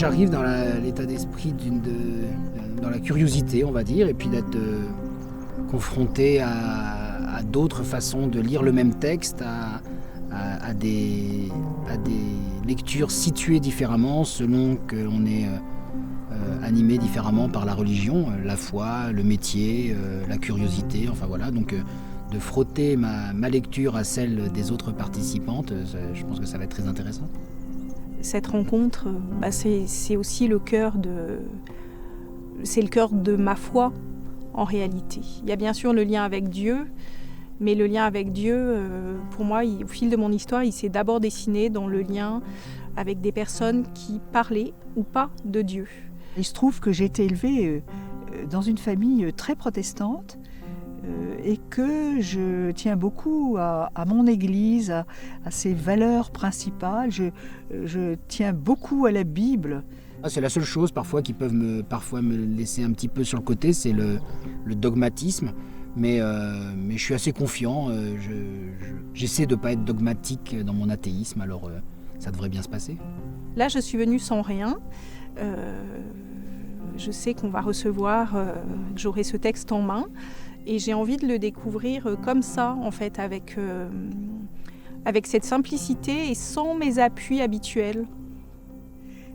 j'arrive dans l'état d'esprit dans la curiosité, on va dire, et puis d'être confronté à d'autres façons de lire le même texte, à des lectures situées différemment selon qu'on est animé différemment par la religion, la foi, le métier, la curiosité, enfin voilà. Donc de frotter ma lecture à celle des autres participantes, je pense que ça va être très intéressant. Cette rencontre, c'est aussi le cœur c'est le cœur de ma foi en réalité. Il y a bien sûr le lien avec Dieu, mais le lien avec Dieu, pour moi, au fil de mon histoire, il s'est d'abord dessiné dans le lien avec des personnes qui parlaient ou pas de Dieu. Il se trouve que j'ai été élevée dans une famille très protestante et que je tiens beaucoup à mon église, à ses valeurs principales. Je tiens beaucoup à la Bible. C'est la seule chose parfois qui peuvent me laisser un petit peu sur le côté, c'est le dogmatisme. Mais je suis assez confiant, j'essaie de ne pas être dogmatique dans mon athéisme, alors ça devrait bien se passer. Là, je suis venue sans rien. Je sais qu'on va recevoir, que j'aurai ce texte en main, et j'ai envie de le découvrir comme ça, en fait, avec cette simplicité et sans mes appuis habituels.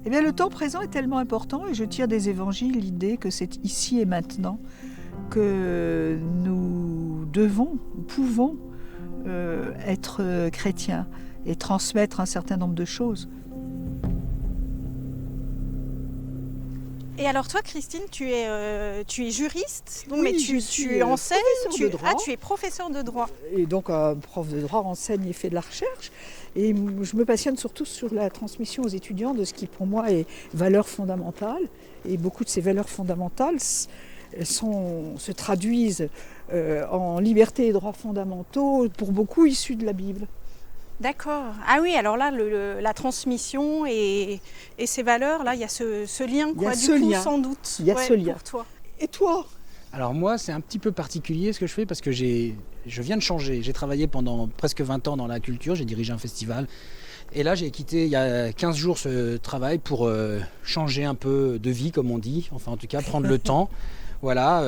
Eh bien, le temps présent est tellement important, et je tire des évangiles l'idée que c'est ici et maintenant que nous pouvons être chrétiens et transmettre un certain nombre de choses. Et alors toi, Christine, tu es juriste, donc, oui, mais tu enseignes, tu es professeur de droit. Et donc un prof de droit enseigne et fait de la recherche. Et je me passionne surtout sur la transmission aux étudiants de ce qui pour moi est valeur fondamentale. Et beaucoup de ces valeurs fondamentales se traduisent en liberté et droits fondamentaux, pour beaucoup issus de la Bible. D'accord. Ah oui, alors là, la transmission et ces valeurs, là, il y a ce lien, quoi, sans doute. Il y a ce lien. Pour toi. Et toi ? Alors moi, c'est un petit peu particulier ce que je fais parce que je viens de changer. J'ai travaillé pendant presque 20 ans dans la culture, j'ai dirigé un festival. Et là, j'ai quitté il y a 15 jours ce travail pour changer un peu de vie, comme on dit. Enfin, en tout cas, prendre le temps. Voilà.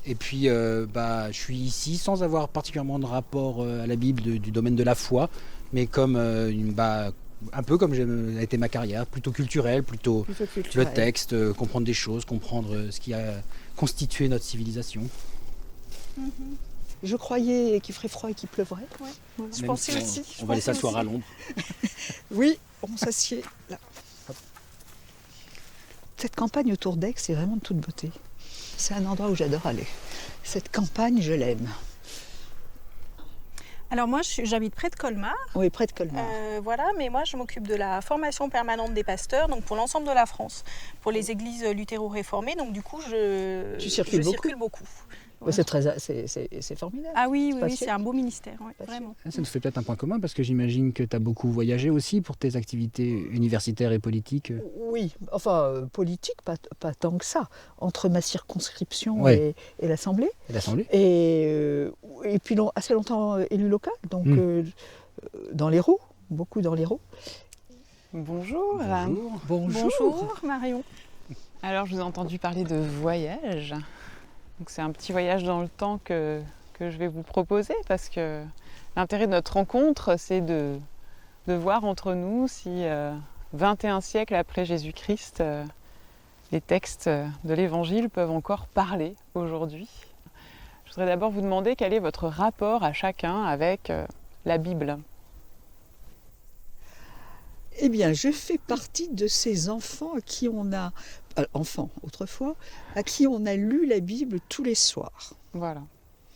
Et puis, je suis ici sans avoir particulièrement de rapport à la Bible du domaine de la foi, mais comme un peu comme a été ma carrière, plutôt culturelle, plutôt le texte, comprendre des choses, comprendre ce qui a constitué notre civilisation. Mm-hmm. Je croyais qu'il ferait froid et qu'il pleuvrait. Ouais. Je pensais aussi. On va aller s'asseoir à l'ombre. Oui, on s'assied là. Cette campagne autour d'Aix, c'est vraiment de toute beauté. C'est un endroit où j'adore aller. Cette campagne, je l'aime. Alors moi, j'habite près de Colmar. Oui, près de Colmar. Voilà, mais moi, je m'occupe de la formation permanente des pasteurs, donc pour l'ensemble de la France, pour les églises luthéro-réformées. Donc du coup, je circule beaucoup. Ouais. C'est formidable. Ah oui, c'est un beau ministère, vraiment. Ça nous fait peut-être un point commun parce que j'imagine que tu as beaucoup voyagé aussi pour tes activités universitaires et politiques. Oui, enfin politique, pas tant que ça. Entre ma circonscription et l'Assemblée. Et puis assez longtemps élu local, donc dans l'Hérault, beaucoup dans l'Hérault. Bonjour. Bonjour Marion. Alors je vous ai entendu parler de voyage. Donc c'est un petit voyage dans le temps que je vais vous proposer parce que l'intérêt de notre rencontre, c'est de voir entre nous si 21 siècles après Jésus-Christ, les textes de l'Évangile peuvent encore parler aujourd'hui. Je voudrais d'abord vous demander quel est votre rapport à chacun avec la Bible. Eh bien, je fais partie de ces enfants à qui on a, autrefois, à qui on a lu la Bible tous les soirs. Voilà.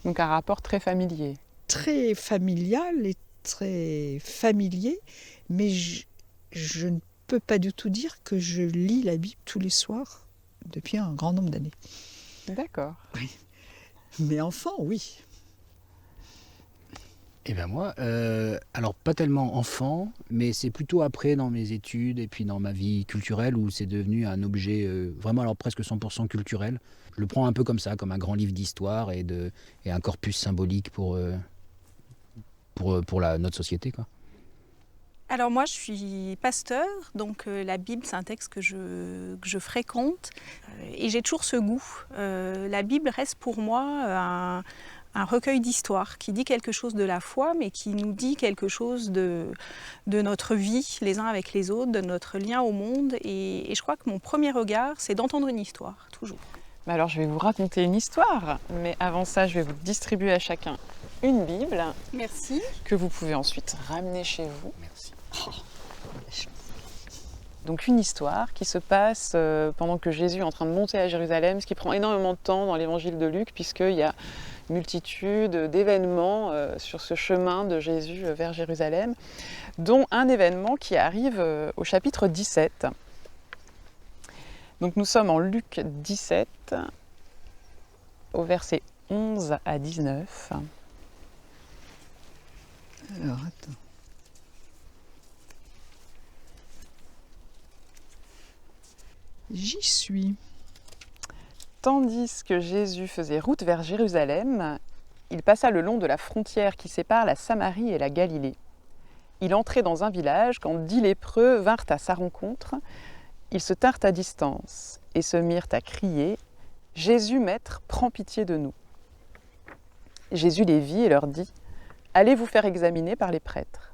Donc un rapport très familier. Très familial et très familier, mais je ne peux pas du tout dire que je lis la Bible tous les soirs depuis un grand nombre d'années. D'accord. Oui. Mais enfant, oui. Eh bien moi, alors pas tellement enfant, mais c'est plutôt après dans mes études et puis dans ma vie culturelle où c'est devenu un objet vraiment alors presque 100% culturel. Je le prends un peu comme ça, comme un grand livre d'histoire et un corpus symbolique pour notre société, quoi. Alors moi, je suis pasteur, donc la Bible, c'est un texte que je fréquente et j'ai toujours ce goût. La Bible reste pour moi un recueil d'histoires qui dit quelque chose de la foi, mais qui nous dit quelque chose de notre vie, les uns avec les autres, de notre lien au monde. Et je crois que mon premier regard, c'est d'entendre une histoire, toujours. Alors je vais vous raconter une histoire, mais avant ça, je vais vous distribuer à chacun une Bible. Merci. Que vous pouvez ensuite ramener chez vous. Merci. Donc une histoire qui se passe pendant que Jésus est en train de monter à Jérusalem, ce qui prend énormément de temps dans l'évangile de Luc, puisqu'il y a une multitude d'événements sur ce chemin de Jésus vers Jérusalem, dont un événement qui arrive au chapitre 17. Donc nous sommes en Luc 17, au verset 11 à 19. Alors, attends. J'y suis. Tandis que Jésus faisait route vers Jérusalem, il passa le long de la frontière qui sépare la Samarie et la Galilée. Il entrait dans un village quand 10 lépreux vinrent à sa rencontre. Ils se tinrent à distance et se mirent à crier « Jésus, Maître, prends pitié de nous !» Jésus les vit et leur dit « Allez vous faire examiner par les prêtres. »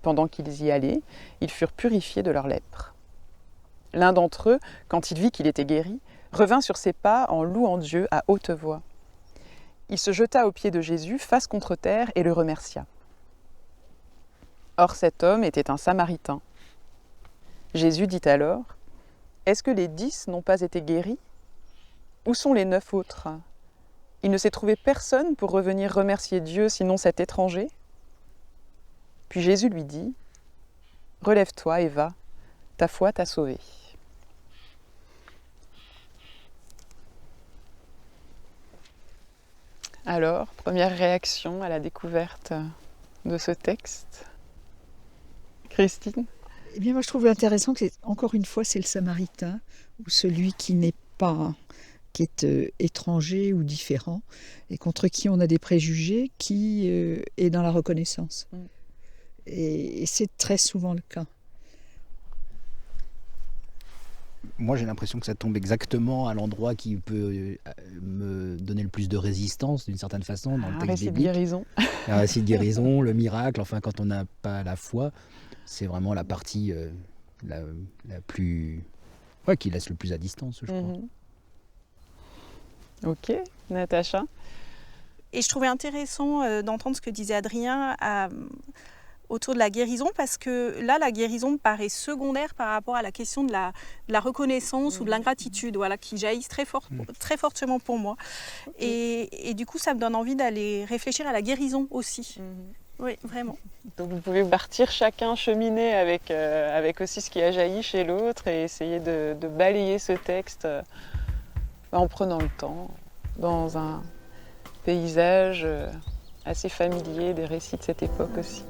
Pendant qu'ils y allaient, ils furent purifiés de leur lèpre. L'un d'entre eux, quand il vit qu'il était guéri, revint sur ses pas en louant Dieu à haute voix. Il se jeta aux pieds de Jésus, face contre terre, et le remercia. Or cet homme était un Samaritain. Jésus dit alors « Est-ce que les 10 n'ont pas été guéris ? Où sont les 9 autres ? Il ne s'est trouvé personne pour revenir remercier Dieu, sinon cet étranger ?» Puis Jésus lui dit « Relève-toi et va, ta foi t'a sauvé. » Alors, première réaction à la découverte de ce texte. Christine ? Eh bien, moi, je trouve intéressant que, encore une fois, c'est le Samaritain, ou celui qui n'est pas, qui est étranger ou différent, et contre qui on a des préjugés, qui est dans la reconnaissance. Et c'est très souvent le cas. Moi, j'ai l'impression que ça tombe exactement à l'endroit qui peut me donner le plus de résistance, d'une certaine façon, dans le texte récit biblique. de guérison. Un récit de guérison, le miracle, enfin, quand on n'a pas la foi, c'est vraiment la partie la plus... Ouais, qui laisse le plus à distance, je crois. Ok, Natacha ? Et je trouvais intéressant d'entendre ce que disait Adrien autour de la guérison, parce que là, la guérison me paraît secondaire par rapport à la question de la reconnaissance ou de l'ingratitude, voilà, qui jaillissent très fortement pour moi. Et du coup, ça me donne envie d'aller réfléchir à la guérison aussi. Oui, vraiment. Donc vous pouvez partir chacun cheminer avec aussi ce qui a jailli chez l'autre et essayer de balayer ce texte en prenant le temps, dans un paysage assez familier des récits de cette époque aussi.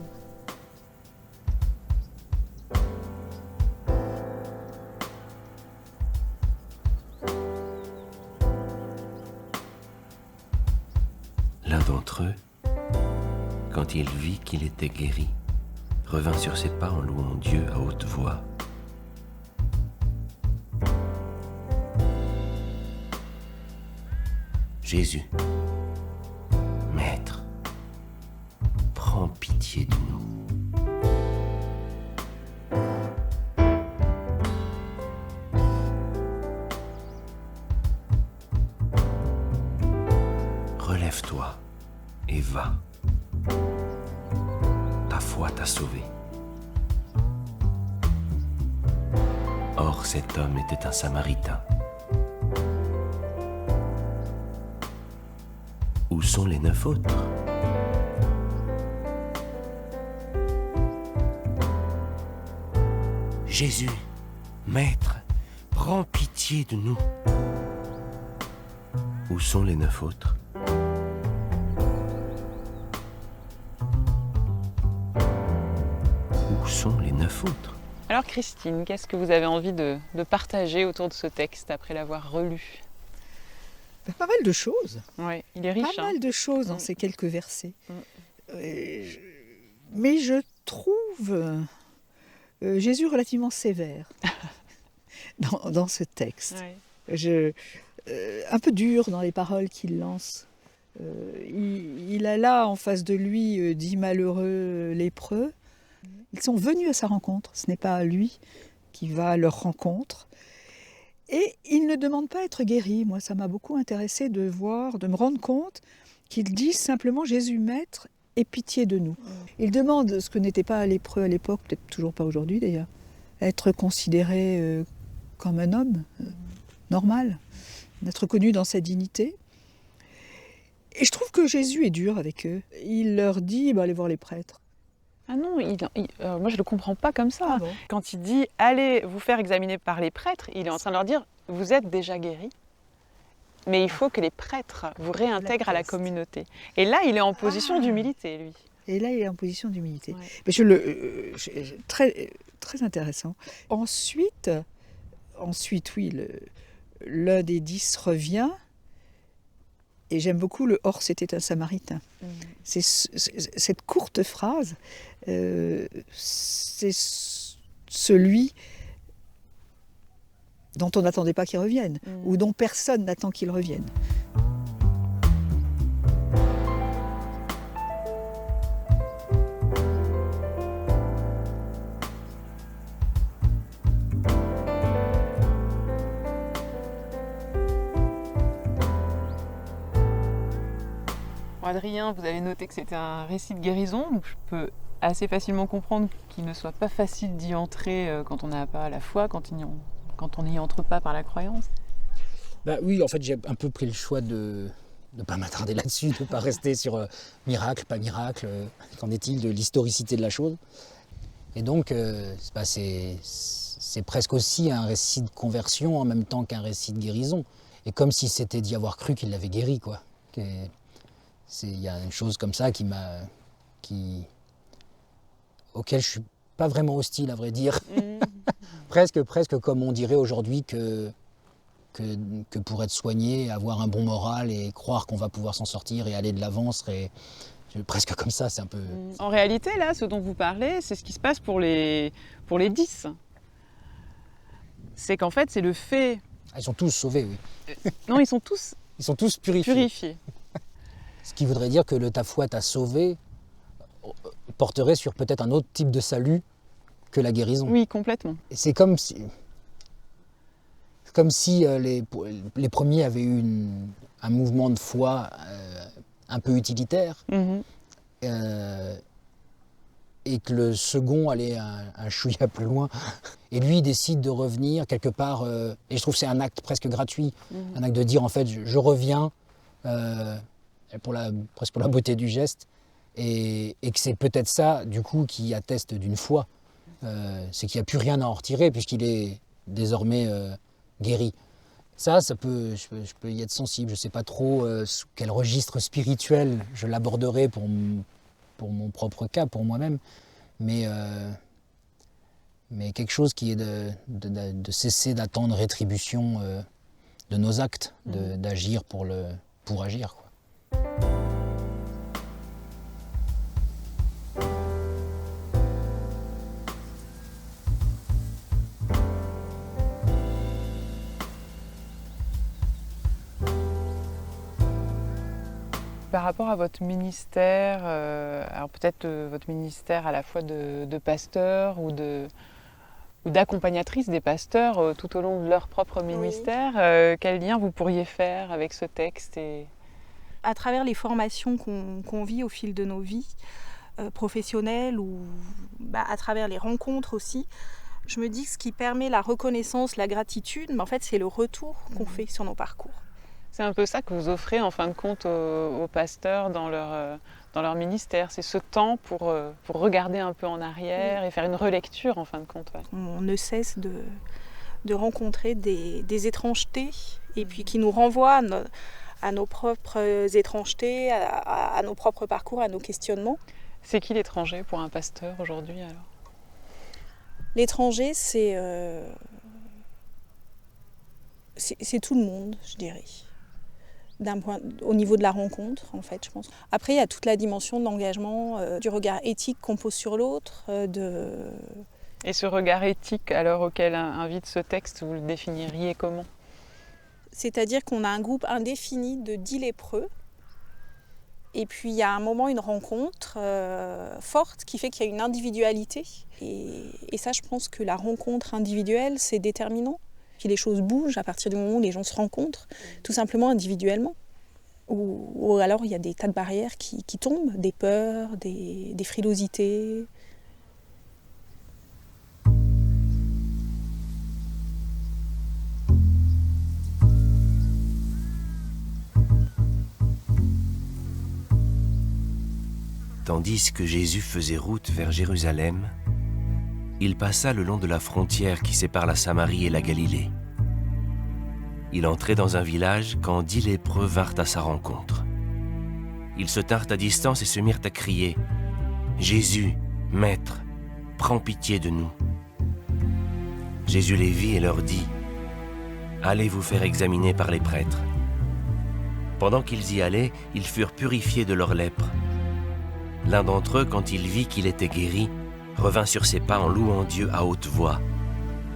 L'un d'entre eux, quand il vit qu'il était guéri, revint sur ses pas en louant Dieu à haute voix. Jésus, Maître, prends pitié de nous. Relève-toi et va. Ta foi t'a sauvé. Or, cet homme était un Samaritain. Où sont les 9 autres ? Jésus, Maître, prends pitié de nous. Où sont les 9 autres ? Où sont les 9 autres ? Alors Christine, qu'est-ce que vous avez envie de partager autour de ce texte après l'avoir relu ? Pas mal de choses. Oui, il est riche. Pas mal de choses dans ces quelques versets. Mais je trouve Jésus relativement sévère dans ce texte. Oui. Un peu dur dans les paroles qu'il lance. Il a là en face de lui 10 malheureux lépreux. Ils sont venus à sa rencontre, ce n'est pas lui qui va à leur rencontre. Et il ne demande pas à être guéri. Moi, ça m'a beaucoup intéressé de me rendre compte qu'ils disent simplement « Jésus Maître, aie pitié de nous ». Il demande ce que n'était pas lépreux à l'époque, peut-être toujours pas aujourd'hui d'ailleurs, être considéré comme un homme normal, d'être connu dans sa dignité. Et je trouve que Jésus est dur avec eux. Il leur dit allez voir les prêtres. Ah non, moi je ne le comprends pas comme ça. Ah bon. Quand il dit allez vous faire examiner par les prêtres, il est en train de leur dire vous êtes déjà guéris, mais il faut que les prêtres vous réintègrent à la communauté. Et là, il est en position d'humilité, lui. Et là, il est en position d'humilité. Ouais. Mais très, très intéressant. Ensuite, oui, l'un des 10 revient. Et j'aime beaucoup le « Or, c'était un Samaritain ». C'est cette courte phrase, c'est celui dont on n'attendait pas qu'il revienne, ou dont personne n'attend qu'il revienne. Adrien, vous avez noté que c'était un récit de guérison, donc je peux assez facilement qu'il ne soit pas facile d'y entrer quand on n'a pas la foi, quand on n'y entre pas par la croyance. Oui, en fait, j'ai un peu pris le choix de ne pas m'attarder là-dessus, de ne pas rester sur miracle, pas miracle, qu'en est-il de l'historicité de la chose. Et donc, c'est presque aussi un récit de conversion en même temps qu'un récit de guérison. Et comme si c'était d'y avoir cru qu'il l'avait guéri, quoi. Il y a une chose comme ça auquel je suis pas vraiment hostile, à vrai dire. presque comme on dirait aujourd'hui que pour être soigné, avoir un bon moral et croire qu'on va pouvoir s'en sortir et aller de l'avant serait presque comme ça, c'est un peu... En réalité, là, ce dont vous parlez, c'est ce qui se passe pour les 10. C'est qu'en fait, c'est le fait... Ils sont tous sauvés, oui. Non, ils sont tous purifiés. Ce qui voudrait dire que ta foi t'a sauvé porterait sur peut-être un autre type de salut que la guérison. Oui, complètement. Et c'est comme si les premiers avaient eu un mouvement de foi un peu utilitaire, et que le second allait un chouïa plus loin. Et lui, il décide de revenir quelque part, et je trouve que c'est un acte presque gratuit, un acte de dire en fait je reviens, presque pour la beauté du geste, et que c'est peut-être ça, du coup, qui atteste d'une foi. C'est qu'il n'y a plus rien à en retirer, puisqu'il est désormais guéri. Je peux y être sensible. Je ne sais pas trop sous quel registre spirituel je l'aborderai pour mon propre cas, pour moi-même, mais quelque chose qui est de cesser d'attendre rétribution de nos actes, d'agir pour agir, quoi. Par rapport à votre ministère, alors peut-être votre ministère à la fois de pasteur ou d'accompagnatrice des pasteurs tout au long de leur propre ministère, quel lien vous pourriez faire avec ce texte À travers les formations qu'on vit au fil de nos vies professionnelles ou à travers les rencontres aussi, je me dis que ce qui permet la reconnaissance, la gratitude, mais en fait c'est le retour qu'on fait sur nos parcours. C'est un peu ça que vous offrez en fin de compte aux pasteurs dans leur ministère. C'est ce temps pour regarder un peu en arrière et faire une relecture en fin de compte. Ouais. On ne cesse de rencontrer des étrangetés et puis qui nous renvoient à nos propres étrangetés, à nos propres parcours, à nos questionnements. C'est qui l'étranger pour un pasteur aujourd'hui alors ? L'étranger, c'est tout le monde, je dirais. Au niveau de la rencontre, en fait, je pense. Après, il y a toute la dimension de l'engagement, du regard éthique qu'on pose sur l'autre, Et ce regard éthique alors auquel invite ce texte, vous le définiriez comment? C'est-à-dire qu'on a un groupe indéfini de 10 lépreux. Et puis il y a un moment, une rencontre forte qui fait qu'il y a une individualité. Et ça, je pense que la rencontre individuelle, c'est déterminant. Puis les choses bougent à partir du moment où les gens se rencontrent, tout simplement individuellement. Ou alors il y a des tas de barrières qui tombent, des peurs, des frilosités. Tandis que Jésus faisait route vers Jérusalem, il passa le long de la frontière qui sépare la Samarie et la Galilée. Il entrait dans un village quand 10 lépreux vinrent à sa rencontre. Ils se tinrent à distance et se mirent à crier « Jésus, Maître, prends pitié de nous !» Jésus les vit et leur dit « Allez vous faire examiner par les prêtres. » Pendant qu'ils y allaient, ils furent purifiés de leur lèpre. L'un d'entre eux, quand il vit qu'il était guéri, revint sur ses pas en louant Dieu à haute voix.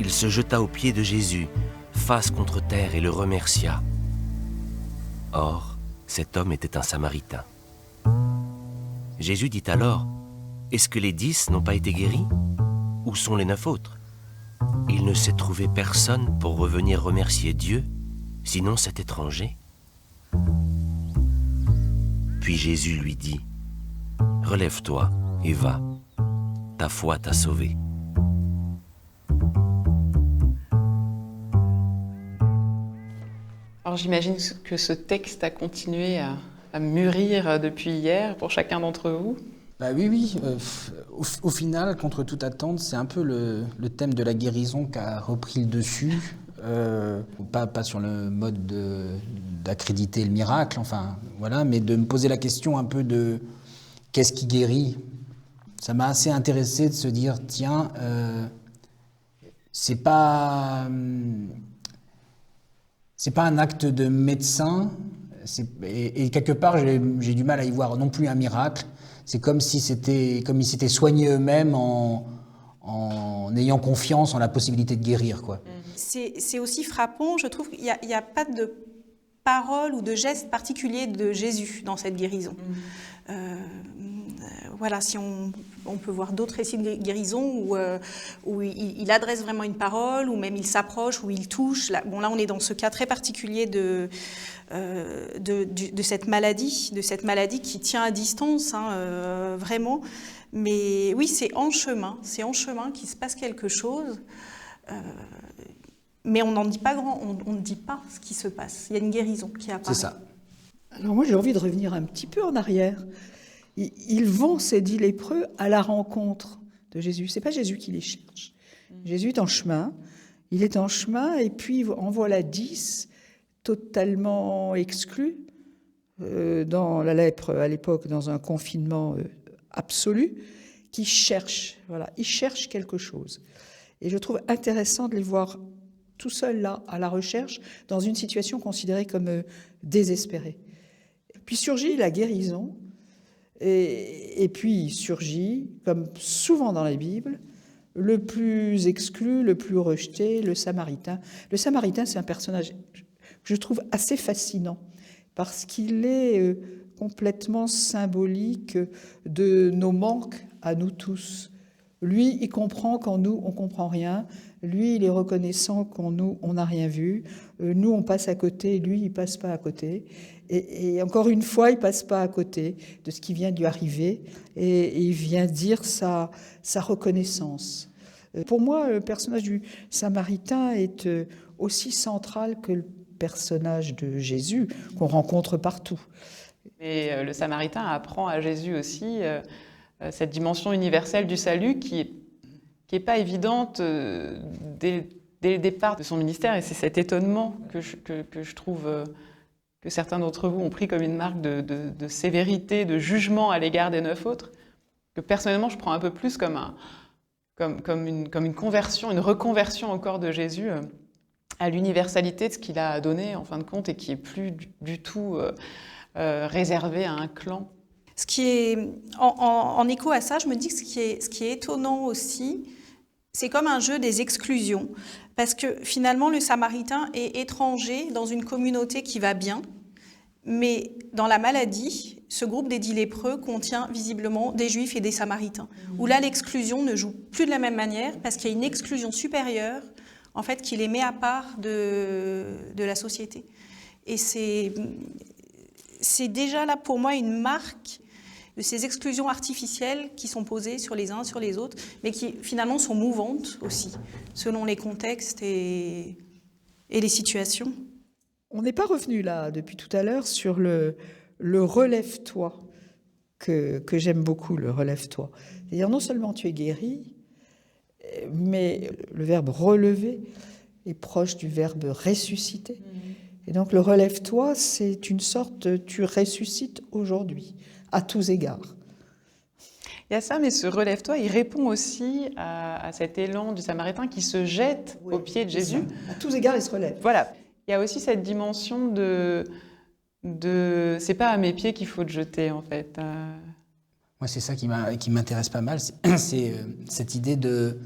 Il se jeta aux pieds de Jésus, face contre terre, et le remercia. Or, cet homme était un Samaritain. Jésus dit alors, « Est-ce que les 10 n'ont pas été guéris? Où sont les 9 autres? Il ne s'est trouvé personne pour revenir remercier Dieu, sinon cet étranger. » Puis Jésus lui dit, « Relève-toi et va, ta foi t'a sauvé. » Alors j'imagine que ce texte a continué à mûrir depuis hier pour chacun d'entre vous. Bah oui. Au final, contre toute attente, c'est un peu le thème de la guérison qui a repris le dessus. Pas sur le mode d'accréditer le miracle, enfin voilà, mais de me poser la question un peu de qu'est-ce qui guérit. Ça m'a assez intéressé de se dire tiens, c'est pas un acte de médecin, et quelque part j'ai du mal à y voir non plus un miracle. C'est comme ils s'étaient soignés eux-mêmes en ayant confiance en la possibilité de guérir, quoi. C'est aussi frappant, je trouve qu'il n'y a pas de parole ou de geste particulier de Jésus dans cette guérison. Voilà, si on peut voir d'autres récits de guérison où il adresse vraiment une parole, ou même il s'approche, ou il touche. Là, on est dans ce cas très particulier de cette maladie qui tient à distance, vraiment. Mais oui, c'est en chemin qu'il se passe quelque chose. Mais on n'en dit pas on ne dit pas ce qui se passe. Il y a une guérison qui apparaît. C'est ça. Alors moi, j'ai envie de revenir un petit peu en arrière. Ils vont, ces 10 lépreux, à la rencontre de Jésus. C'est pas Jésus qui les cherche. Jésus est en chemin. Il est en chemin et puis en voilà 10 totalement exclus dans la lèpre à l'époque, dans un confinement absolu, qui cherchent. Voilà, ils cherchent quelque chose. Et je trouve intéressant de les voir tout seuls là, à la recherche, dans une situation considérée comme désespérée. Puis surgit la guérison. Et puis surgit, comme souvent dans la Bible, le plus exclu, le plus rejeté, le Samaritain. Le Samaritain, c'est un personnage que je trouve assez fascinant, parce qu'il est complètement symbolique de nos manques à nous tous. Lui, il comprend quand nous, on ne comprend rien. Lui, il est reconnaissant quand nous, on n'a rien vu. Nous, on passe à côté, lui, il ne passe pas à côté. Et encore une fois, il ne passe pas à côté de ce qui vient de lui arriver. Et il vient dire sa reconnaissance. Pour moi, le personnage du Samaritain est aussi central que le personnage de Jésus, qu'on rencontre partout. Et le Samaritain apprend à Jésus aussi cette dimension universelle du salut qui est pas évidente dès le départ de son ministère. Et c'est cet étonnement que je trouve que certains d'entre vous ont pris comme une marque de sévérité, de jugement à l'égard des 9 autres, que personnellement je prends un peu plus comme une conversion, une reconversion au corps de Jésus à l'universalité de ce qu'il a donné en fin de compte, et qui est plus du tout réservé à un clan. Ce qui est en écho à ça, je me dis que ce qui est étonnant aussi, C'est comme un jeu des exclusions, parce que finalement le Samaritain est étranger dans une communauté qui va bien, mais dans la maladie, ce groupe des 10 lépreux contient visiblement des Juifs et des Samaritains, où là l'exclusion ne joue plus de la même manière, parce qu'il y a une exclusion supérieure, en fait, qui les met à part de la société. Et c'est déjà là pour moi une marque de ces exclusions artificielles qui sont posées sur les uns, sur les autres, mais qui finalement sont mouvantes aussi, selon les contextes et les situations. On n'est pas revenu là, depuis tout à l'heure, sur le relève-toi, que j'aime beaucoup, le relève-toi. C'est-à-dire non seulement tu es guéri, mais le verbe relever est proche du verbe ressusciter. Et donc le relève-toi, c'est une sorte de tu ressuscites aujourd'hui, à tous égards. Il y a ça, mais ce relève-toi, il répond aussi à cet élan du Samaritain qui se jette aux pieds de Jésus. À tous égards, il se relève. Voilà. Il y a aussi cette dimension de c'est pas à mes pieds qu'il faut te jeter, en fait. Moi, c'est ça qui m'intéresse pas mal, c'est cette idée de...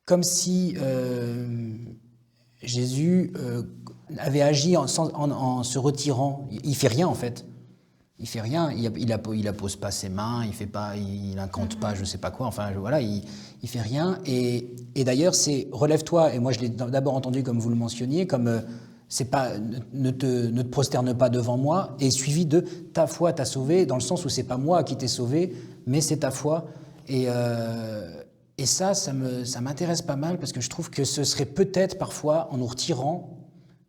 comme si Jésus avait agi en se retirant. Il fait rien, en fait. Il fait rien. Il appose pas ses mains, il incante pas, je sais pas quoi. Enfin, voilà, il fait rien. Et d'ailleurs, c'est relève-toi. Et moi, je l'ai d'abord entendu comme vous le mentionniez, comme c'est pas ne te prosterne pas devant moi, et suivi de ta foi t'a sauvé, dans le sens où c'est pas moi qui t'ai sauvé, mais c'est ta foi. Et ça m'intéresse pas mal parce que je trouve que ce serait peut-être parfois en nous retirant,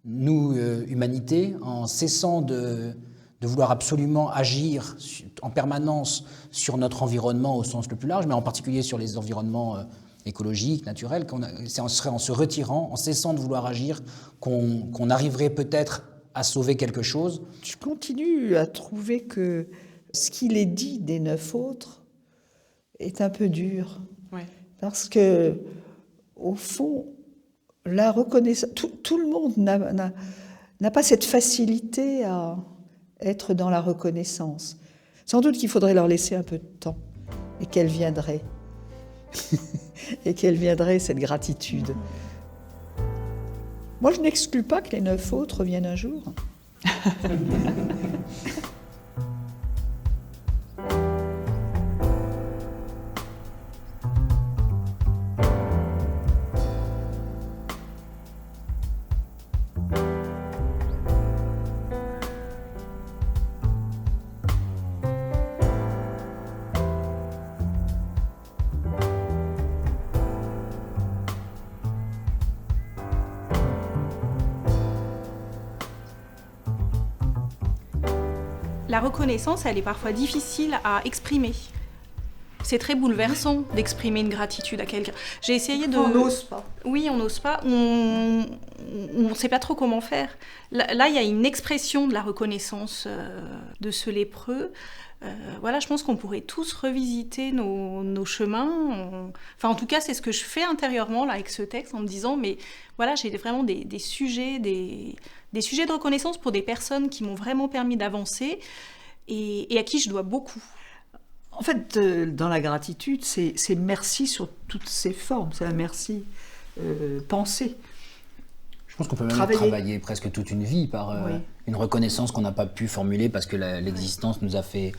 nous, humanité, en cessant de vouloir absolument agir en permanence sur notre environnement au sens le plus large, mais en particulier sur les environnements écologiques, naturels, ce serait en se retirant, en cessant de vouloir agir, qu'on arriverait peut-être à sauver quelque chose. Je continue à trouver que ce qu'il est dit des 9 autres est un peu dur. Ouais. Parce que, au fond, la reconnaissance... Tout le monde n'a pas cette facilité à être dans la reconnaissance. Sans doute qu'il faudrait leur laisser un peu de temps et qu'elle viendrait. Et qu'elle viendrait, cette gratitude. Moi, je n'exclus pas que les 9 autres viennent un jour. La reconnaissance, elle est parfois difficile à exprimer. C'est très bouleversant d'exprimer une gratitude à quelqu'un. J'ai essayé de... On n'ose pas. Oui, on n'ose pas. On ne sait pas trop comment faire. Là, il y a une expression de la reconnaissance de ce lépreux. Voilà, je pense qu'on pourrait tous revisiter nos chemins. Enfin, en tout cas, c'est ce que je fais intérieurement là, avec ce texte, en me disant, mais voilà, j'ai vraiment des sujets, des sujets de reconnaissance pour des personnes qui m'ont vraiment permis d'avancer et à qui je dois beaucoup. En fait, dans la gratitude, c'est merci sur toutes ses formes. C'est un merci pensé. Je pense qu'on peut même travailler presque toute une vie par une reconnaissance qu'on n'a pas pu formuler parce que l'existence nous a fait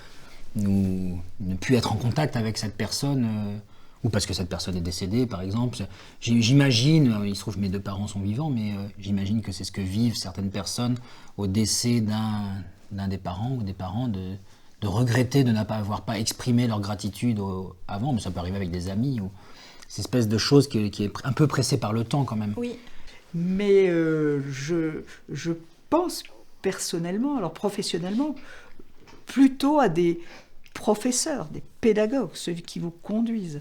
ne plus être en contact avec cette personne ou parce que cette personne est décédée, par exemple. J'imagine, il se trouve que mes 2 parents sont vivants, mais j'imagine que c'est ce que vivent certaines personnes au décès d'un des parents ou des parents de regretter de n'avoir pas exprimé leur gratitude avant, mais ça peut arriver avec des amis, ou cette espèce de chose qui est un peu pressée par le temps quand même. Oui. Mais je pense personnellement, alors professionnellement, plutôt à des professeurs, des pédagogues, ceux qui vous conduisent.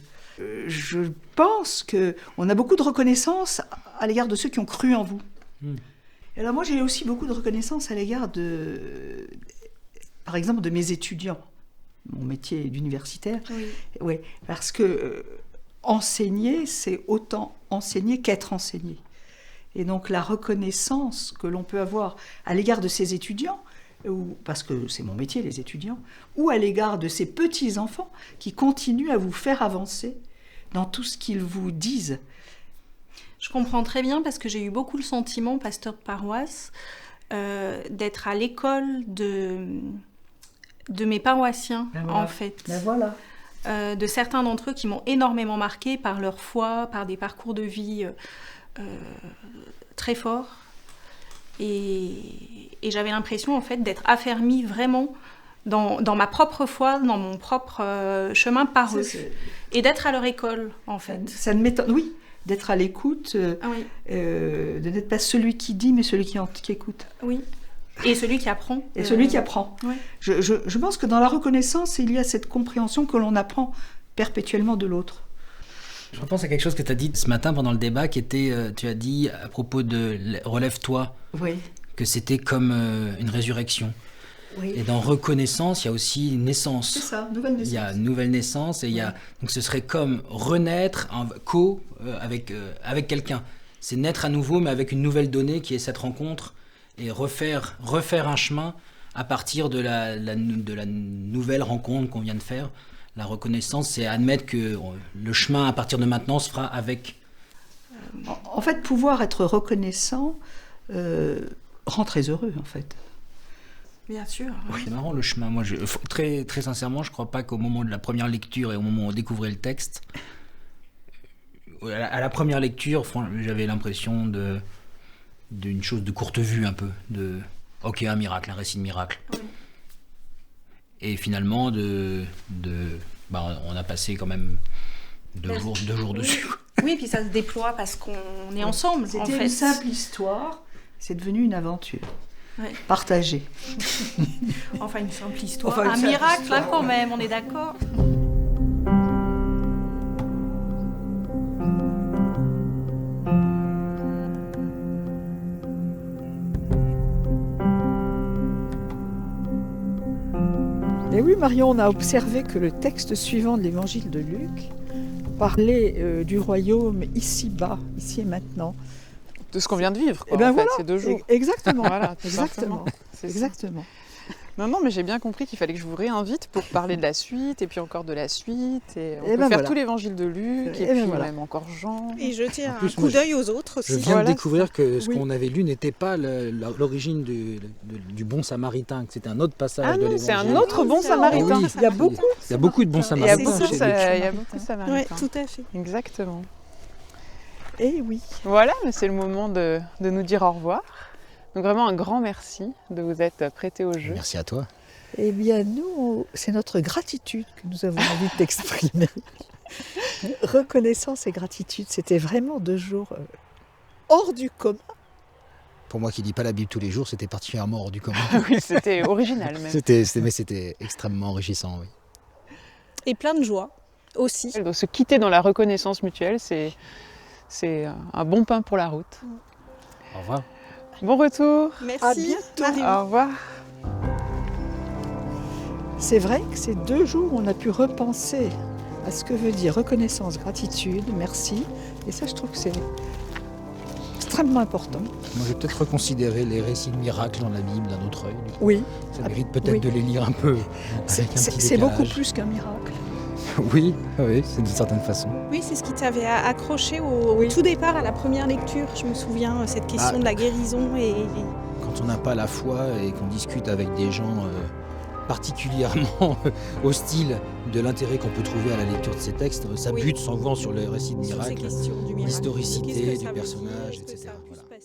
Je pense qu'on a beaucoup de reconnaissance à l'égard de ceux qui ont cru en vous. Et alors moi, j'ai aussi beaucoup de reconnaissance à l'égard par exemple, de mes étudiants. Mon métier d'universitaire. Oui, parce que enseigner, c'est autant enseigner qu'être enseigné. Et donc la reconnaissance que l'on peut avoir à l'égard de ses étudiants, ou parce que c'est mon métier, les étudiants, ou à l'égard de ces petits-enfants qui continuent à vous faire avancer dans tout ce qu'ils vous disent. Je comprends très bien parce que j'ai eu beaucoup le sentiment, pasteur de paroisse, d'être à l'école de mes paroissiens, Ben voilà. en fait. Ben voilà. De certains d'entre eux qui m'ont énormément marqué par leur foi, par des parcours de vie très forts. Et j'avais l'impression, en fait, d'être affermie vraiment dans ma propre foi, dans mon propre chemin par eux. Et d'être à leur école, en fait. Ça ne m'étonne... Oui, d'être à l'écoute, Oui. de n'être pas celui qui dit, mais celui qui écoute. Oui. Et celui qui apprend. Et celui qui apprend. Ouais. Je pense que dans la reconnaissance, il y a cette compréhension que l'on apprend perpétuellement de l'autre. Je repense à quelque chose que tu as dit ce matin pendant le débat, qui était, tu as dit à propos de relève-toi, Oui. que c'était comme une résurrection. Oui. Et dans reconnaissance, il y a aussi naissance. C'est ça, nouvelle naissance. Il y a nouvelle naissance et il y a donc ce serait comme renaître en avec quelqu'un. C'est naître à nouveau mais avec une nouvelle donnée qui est cette rencontre et refaire un chemin à partir de la nouvelle rencontre qu'on vient de faire. La reconnaissance, c'est admettre que le chemin à partir de maintenant se fera avec. En fait, pouvoir être reconnaissant rend très heureux, en fait. Bien sûr. C'est marrant le chemin. Moi, très, très sincèrement, je ne crois pas qu'au moment de la première lecture et au moment où on découvrait le texte, à la première lecture, j'avais l'impression d'une chose de courte vue un peu. Ok, un miracle, un récit de miracle. Oui. Et finalement, on a passé quand même deux jours dessus. Oui, puis ça se déploie parce qu'on est ensemble, en C'était fait. une simple histoire, c'est devenu une aventure. Ouais. Partagée. Enfin, une simple histoire. Enfin, une un simple miracle, histoire, hein, quand ouais. même, on est d'accord. Et oui, Marion, on a observé que le texte suivant de l'évangile de Luc parlait du royaume ici-bas, ici et maintenant. De ce qu'on vient de vivre, quoi, Eh ben en fait, voilà, ces 2 jours. Exactement. Voilà, tout Exactement. simplement. C'est ça. Exactement. Non, mais j'ai bien compris qu'il fallait que je vous réinvite pour parler de la suite, et puis encore de la suite, et on Et peut ben faire voilà. tout l'évangile de Luc, Et et ben puis voilà. même encore Jean. Et jeter un plus, coup moi, d'œil aux autres Je aussi. viens Voilà, de découvrir que ce Oui. qu'on avait lu n'était pas l'origine du bon samaritain, que c'était un autre passage Ah de non, l'évangile. c'est un autre bon c'est samaritain. Ah oui. Il y a beaucoup. Il y a beaucoup de bons Il y a samaritains beaucoup, chez ça- Luc. il y a beaucoup de Oui, samaritains. tout à fait. Exactement. Eh oui. Voilà, mais c'est le moment de nous dire au revoir. Donc vraiment un grand merci de vous être prêté au jeu. Merci à toi. Eh bien, nous, c'est notre gratitude que nous avons envie d'exprimer. Reconnaissance et gratitude, c'était vraiment 2 jours hors du commun. Pour moi qui lis pas la Bible tous les jours, c'était particulièrement hors du commun. Oui, c'était original même. C'était extrêmement enrichissant, oui. Et plein de joie aussi. Donc, se quitter dans la reconnaissance mutuelle, c'est un bon pain pour la route. Au revoir. Bon retour. Merci. À bientôt. Marie. Au revoir. C'est vrai que ces 2 jours, on a pu repenser à ce que veut dire reconnaissance, gratitude, merci. Et ça, je trouve que c'est extrêmement important. Moi, je vais peut-être reconsidérer les récits de miracles dans la Bible d'un autre œil. Oui, Ça mérite peut-être oui. de les lire un peu c'est avec un petit c'est beaucoup décalage. plus qu'un miracle. Oui, c'est d'une certaine façon. Oui, c'est ce qui t'avait accroché au tout départ à la première lecture. Je me souviens, cette question de la guérison et Quand on n'a pas la foi et qu'on discute avec des gens particulièrement hostiles de l'intérêt qu'on peut trouver à la lecture de ces textes, ça Oui. bute souvent sur le récit de sur ces miracles, questions du miracle. l'historicité Qu'est-ce que du ça veut personnage, dire ? Est-ce que etc. ça a pu se Voilà. passer